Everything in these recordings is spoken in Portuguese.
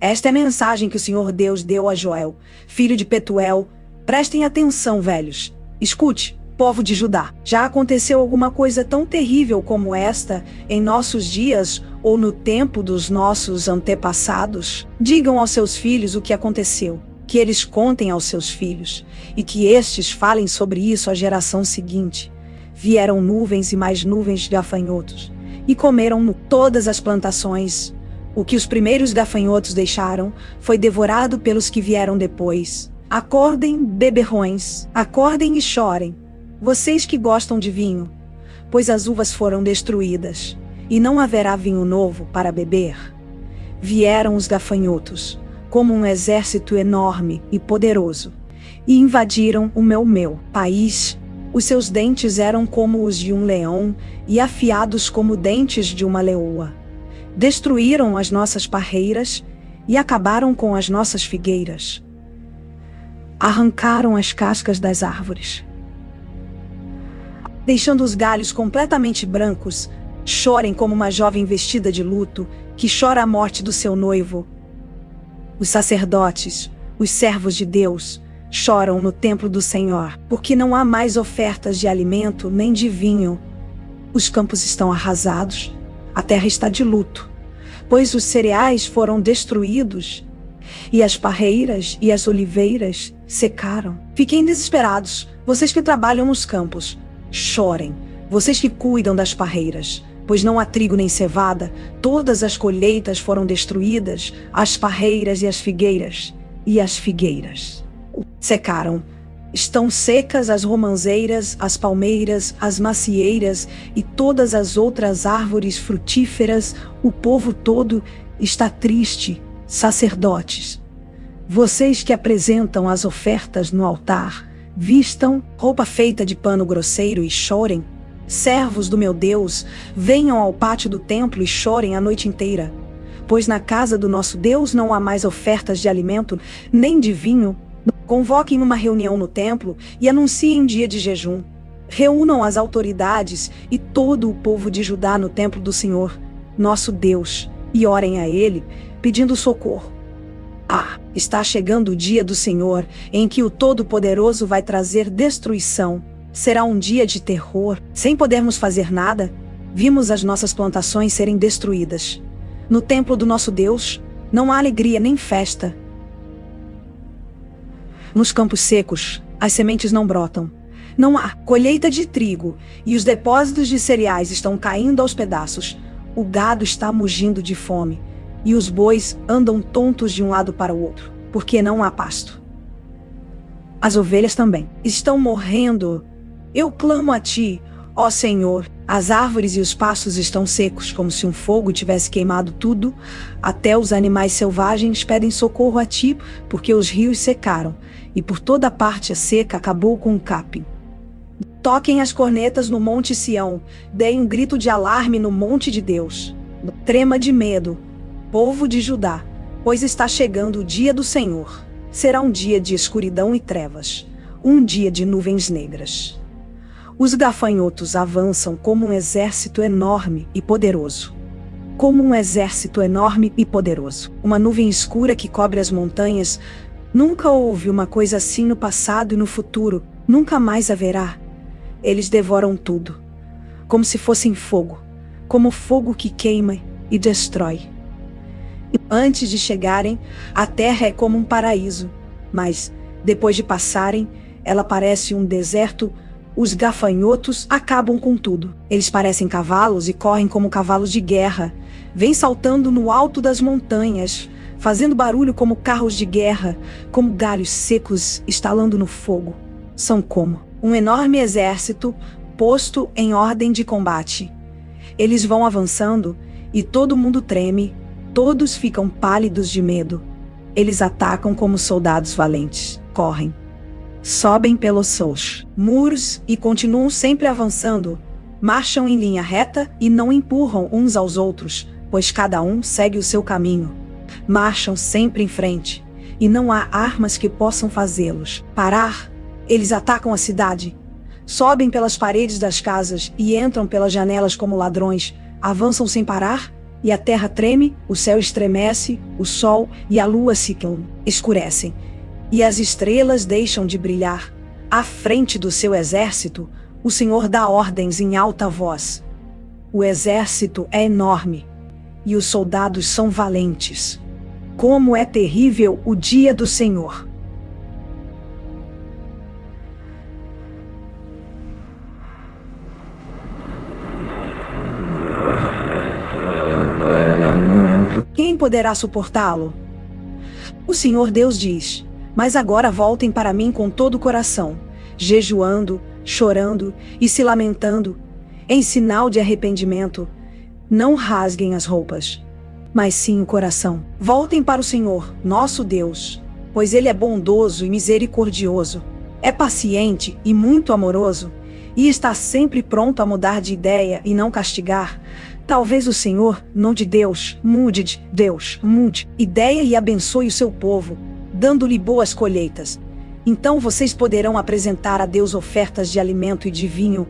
Esta é a mensagem que o Senhor Deus deu a Joel, filho de Petuel. Prestem atenção, velhos. Escute, povo de Judá. Já aconteceu alguma coisa tão terrível como esta em nossos dias ou no tempo dos nossos antepassados? Digam aos seus filhos o que aconteceu, que eles contem aos seus filhos, e que estes falem sobre isso à geração seguinte. Vieram nuvens e mais nuvens de gafanhotos, e comeram todas as plantações. O que os primeiros gafanhotos deixaram foi devorado pelos que vieram depois. Acordem, beberrões, acordem e chorem, vocês que gostam de vinho, pois as uvas foram destruídas, e não haverá vinho novo para beber. Vieram os gafanhotos, como um exército enorme e poderoso, e invadiram o meu país. Os seus dentes eram como os de um leão e afiados como dentes de uma leoa. Destruíram as nossas parreiras e acabaram com as nossas figueiras. Arrancaram as cascas das árvores, deixando os galhos completamente brancos. Chorem como uma jovem vestida de luto, que chora a morte do seu noivo. Os sacerdotes, os servos de Deus, choram no templo do Senhor, porque não há mais ofertas de alimento nem de vinho. Os campos estão arrasados, a terra está de luto, pois os cereais foram destruídos, e as parreiras e as oliveiras secaram. Fiquem desesperados, vocês que trabalham nos campos. Chorem, vocês que cuidam das parreiras, pois não há trigo nem cevada, todas as colheitas foram destruídas, as parreiras e as figueiras secaram. Estão secas as romãzeiras, as palmeiras, as macieiras e todas as outras árvores frutíferas. O povo todo está triste. Sacerdotes, vocês que apresentam as ofertas no altar, vistam roupa feita de pano grosseiro e chorem. Servos do meu Deus, venham ao pátio do templo e chorem a noite inteira, pois na casa do nosso Deus não há mais ofertas de alimento, nem de vinho. Convoquem uma reunião no templo e anunciem dia de jejum. Reúnam as autoridades e todo o povo de Judá no templo do Senhor, nosso Deus, e orem a Ele, pedindo socorro. Está chegando o dia do Senhor, em que o Todo-Poderoso vai trazer destruição. Será um dia de terror, sem podermos fazer nada. Vimos as nossas plantações serem destruídas. No templo do nosso Deus, não há alegria nem festa. Nos campos secos, as sementes não brotam. Não há colheita de trigo, e os depósitos de cereais estão caindo aos pedaços. O gado está mugindo de fome, e os bois andam tontos de um lado para o outro, porque não há pasto. As ovelhas também estão morrendo. Eu clamo a ti, ó Senhor. As árvores e os pastos estão secos, como se um fogo tivesse queimado tudo. Até os animais selvagens pedem socorro a ti, porque os rios secaram, e por toda parte a seca acabou com o capim. Toquem as cornetas no monte Sião, deem um grito de alarme no monte de Deus. Trema de medo, povo de Judá, pois está chegando o dia do Senhor. Será um dia de escuridão e trevas, um dia de nuvens negras. Os gafanhotos avançam como um exército enorme e poderoso. Como um exército enorme e poderoso. Uma nuvem escura que cobre as montanhas. Nunca houve uma coisa assim no passado e no futuro. Nunca mais haverá. Eles devoram tudo, como se fossem fogo, como fogo que queima e destrói. Antes de chegarem, a terra é como um paraíso, mas, depois de passarem, ela parece um deserto. Os gafanhotos acabam com tudo. Eles parecem cavalos e correm como cavalos de guerra. Vêm saltando no alto das montanhas, fazendo barulho como carros de guerra, como galhos secos estalando no fogo. São como um enorme exército posto em ordem de combate. Eles vão avançando e todo mundo treme, todos ficam pálidos de medo. Eles atacam como soldados valentes, correm, sobem pelos seus muros e continuam sempre avançando. Marcham em linha reta e não empurram uns aos outros, pois cada um segue o seu caminho. Marcham sempre em frente, e não há armas que possam fazê-los parar. Eles atacam a cidade, sobem pelas paredes das casas e entram pelas janelas como ladrões. Avançam sem parar, e a terra treme, o céu estremece, o sol e a lua se escurecem, e as estrelas deixam de brilhar. À frente do seu exército, o Senhor dá ordens em alta voz. O exército é enorme, e os soldados são valentes. Como é terrível o dia do Senhor! Quem poderá suportá-lo? O Senhor Deus diz: mas agora voltem para mim com todo o coração, jejuando, chorando e se lamentando, em sinal de arrependimento. Não rasguem as roupas, mas sim o coração. Voltem para o Senhor, nosso Deus, pois Ele é bondoso e misericordioso, é paciente e muito amoroso, e está sempre pronto a mudar de ideia e não castigar. Talvez o Senhor, não de Deus, mude ideia e abençoe o seu povo, dando-lhe boas colheitas. Então vocês poderão apresentar a Deus ofertas de alimento e de vinho.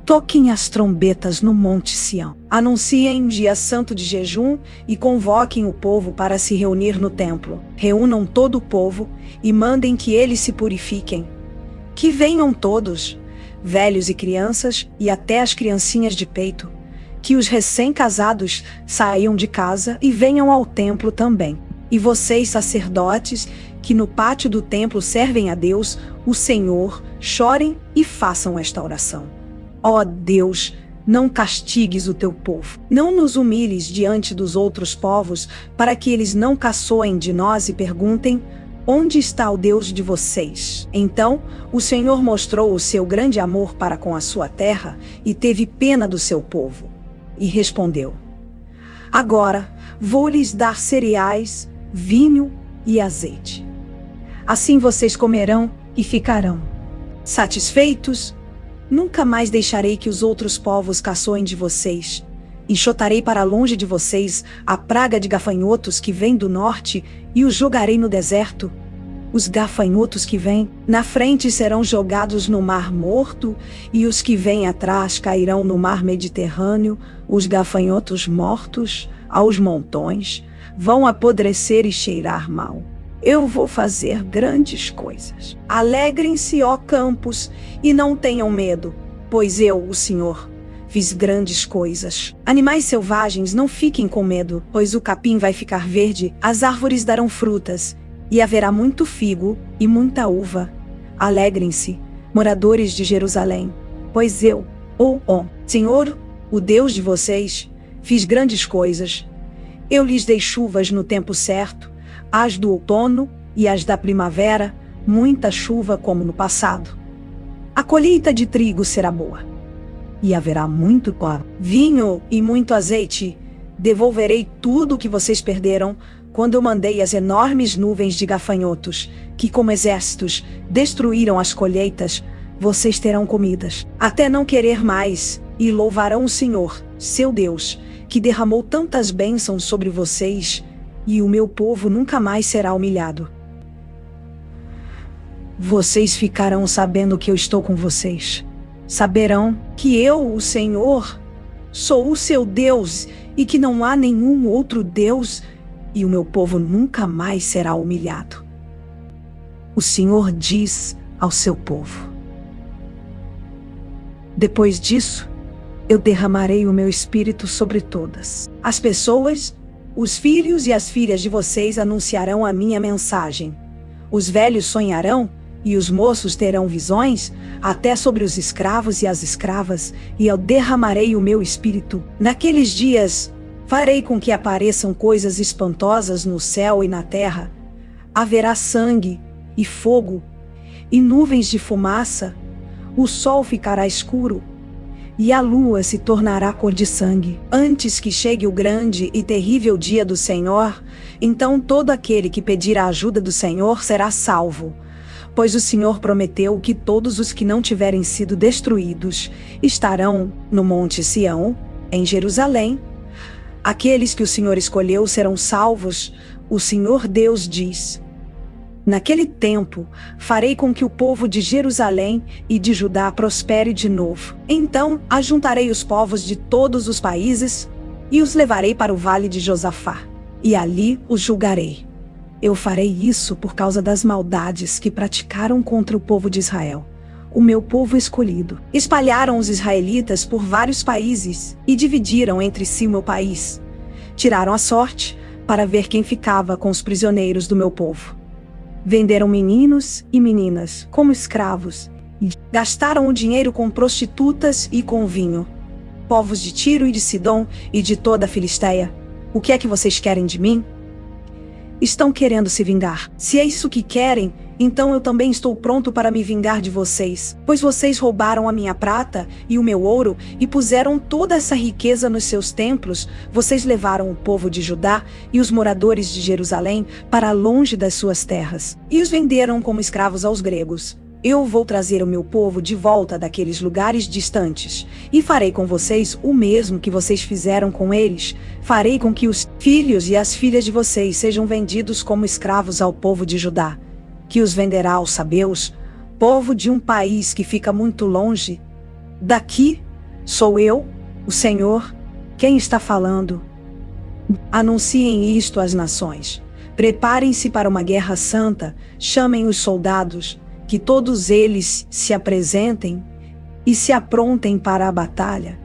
Toquem as trombetas no Monte Sião. Anunciem um dia santo de jejum e convoquem o povo para se reunir no templo. Reúnam todo o povo e mandem que eles se purifiquem. Que venham todos, velhos e crianças, e até as criancinhas de peito. Que os recém-casados saiam de casa e venham ao templo também. E vocês, sacerdotes, que no pátio do templo servem a Deus, o Senhor, chorem e façam esta oração. Ó Deus, não castigues o teu povo. Não nos humilhes diante dos outros povos, para que eles não caçoem de nós e perguntem: onde está o Deus de vocês? Então, o Senhor mostrou o seu grande amor para com a sua terra e teve pena do seu povo. E respondeu: agora vou lhes dar cereais, vinho e azeite. Assim vocês comerão e ficarão satisfeitos. Nunca mais deixarei que os outros povos caçoem de vocês. Enxotarei para longe de vocês a praga de gafanhotos que vem do norte e os jogarei no deserto. Os gafanhotos que vêm na frente serão jogados no Mar Morto e os que vêm atrás cairão no Mar Mediterrâneo. Os gafanhotos mortos, aos montões, vão apodrecer e cheirar mal. Eu vou fazer grandes coisas. Alegrem-se, ó campos, e não tenham medo, pois eu, o Senhor, fiz grandes coisas. Animais selvagens, não fiquem com medo, pois o capim vai ficar verde, as árvores darão frutas, e haverá muito figo e muita uva. Alegrem-se, moradores de Jerusalém, pois eu, ó Senhor, o Deus de vocês, fiz grandes coisas. Eu lhes dei chuvas no tempo certo, as do outono e as da primavera, muita chuva como no passado. A colheita de trigo será boa, e haverá muito pão, vinho e muito azeite. Devolverei tudo o que vocês perderam quando eu mandei as enormes nuvens de gafanhotos, que como exércitos destruíram as colheitas. Vocês terão comidas até não querer mais, e louvarão o Senhor, seu Deus, que derramou tantas bênçãos sobre vocês, e o meu povo nunca mais será humilhado. Vocês ficarão sabendo que eu estou com vocês. Saberão que eu, o Senhor, sou o seu Deus e que não há nenhum outro Deus, e o meu povo nunca mais será humilhado. O Senhor diz ao seu povo: depois disso, eu derramarei o meu espírito sobre todas as pessoas. Os filhos e as filhas de vocês anunciarão a minha mensagem. Os velhos sonharão e os moços terão visões, até sobre os escravos e as escravas, e eu derramarei o meu espírito. Naqueles dias, farei com que apareçam coisas espantosas no céu e na terra. Haverá sangue e fogo e nuvens de fumaça. O sol ficará escuro e a lua se tornará cor de sangue, antes que chegue o grande e terrível dia do Senhor. Então todo aquele que pedir a ajuda do Senhor será salvo, pois o Senhor prometeu que todos os que não tiverem sido destruídos estarão no Monte Sião, em Jerusalém. Aqueles que o Senhor escolheu serão salvos. O Senhor Deus diz: Naquele tempo, farei com que o povo de Jerusalém e de Judá prospere de novo. Então, ajuntarei os povos de todos os países e os levarei para o vale de Josafá, e ali os julgarei. Eu farei isso por causa das maldades que praticaram contra o povo de Israel, o meu povo escolhido. Espalharam os israelitas por vários países e dividiram entre si o meu país. Tiraram a sorte para ver quem ficava com os prisioneiros do meu povo. Venderam meninos e meninas como escravos e gastaram o dinheiro com prostitutas e com vinho. Povos de Tiro e de Sidom e de toda a Filisteia, o que é que vocês querem de mim? Estão querendo se vingar. Se é isso que querem, então eu também estou pronto para me vingar de vocês, pois vocês roubaram a minha prata e o meu ouro e puseram toda essa riqueza nos seus templos. Vocês levaram o povo de Judá e os moradores de Jerusalém para longe das suas terras e os venderam como escravos aos gregos. Eu vou trazer o meu povo de volta daqueles lugares distantes e farei com vocês o mesmo que vocês fizeram com eles. Farei com que os filhos e as filhas de vocês sejam vendidos como escravos ao povo de Judá, que os venderá aos sabeus, povo de um país que fica muito longe. Daqui sou eu, o Senhor, quem está falando. Anunciem isto às nações. Preparem-se para uma guerra santa, chamem os soldados, que todos eles se apresentem e se aprontem para a batalha.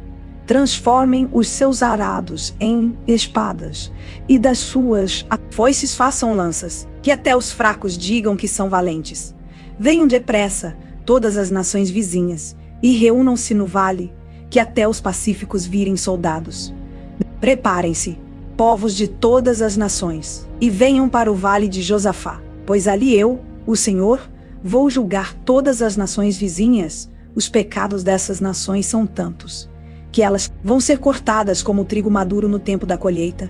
Transformem os seus arados em espadas e das suas foices façam lanças, que até os fracos digam que são valentes. Venham depressa todas as nações vizinhas e reúnam-se no vale, que até os pacíficos virem soldados. Preparem-se, povos de todas as nações, e venham para o vale de Josafá, pois ali eu, o Senhor, vou julgar todas as nações vizinhas. Os pecados dessas nações são tantos, que elas vão ser cortadas como o trigo maduro no tempo da colheita.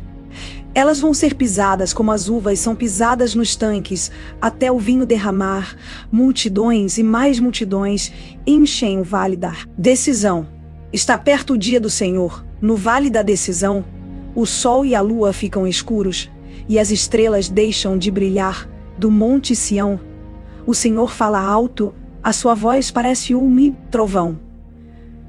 Elas vão ser pisadas como as uvas são pisadas nos tanques, até o vinho derramar. Multidões e mais multidões enchem o vale da decisão. Está perto o dia do Senhor. No vale da decisão, o sol e a lua ficam escuros, e as estrelas deixam de brilhar. Do monte Sião, o Senhor fala alto, a sua voz parece um trovão.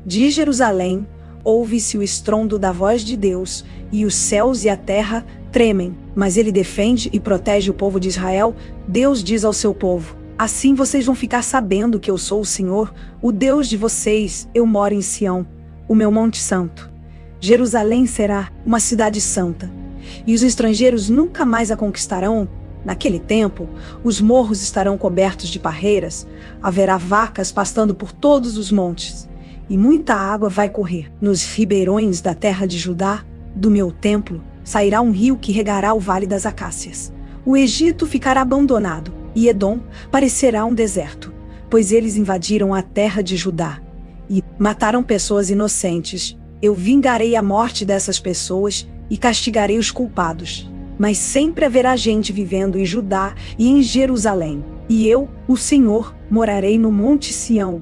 De Jerusalém, ouve-se o estrondo da voz de Deus, e os céus e a terra tremem, mas ele defende e protege o povo de Israel. Deus diz ao seu povo: assim vocês vão ficar sabendo que eu sou o Senhor, o Deus de vocês. Eu moro em Sião, o meu monte santo. Jerusalém será uma cidade santa, e os estrangeiros nunca mais a conquistarão. Naquele tempo, os morros estarão cobertos de parreiras, haverá vacas pastando por todos os montes, e muita água vai correr. Nos ribeirões da terra de Judá, do meu templo, sairá um rio que regará o vale das acácias. O Egito ficará abandonado, e Edom parecerá um deserto, pois eles invadiram a terra de Judá e mataram pessoas inocentes. Eu vingarei a morte dessas pessoas e castigarei os culpados. Mas sempre haverá gente vivendo em Judá e em Jerusalém. E eu, o Senhor, morarei no monte Sião,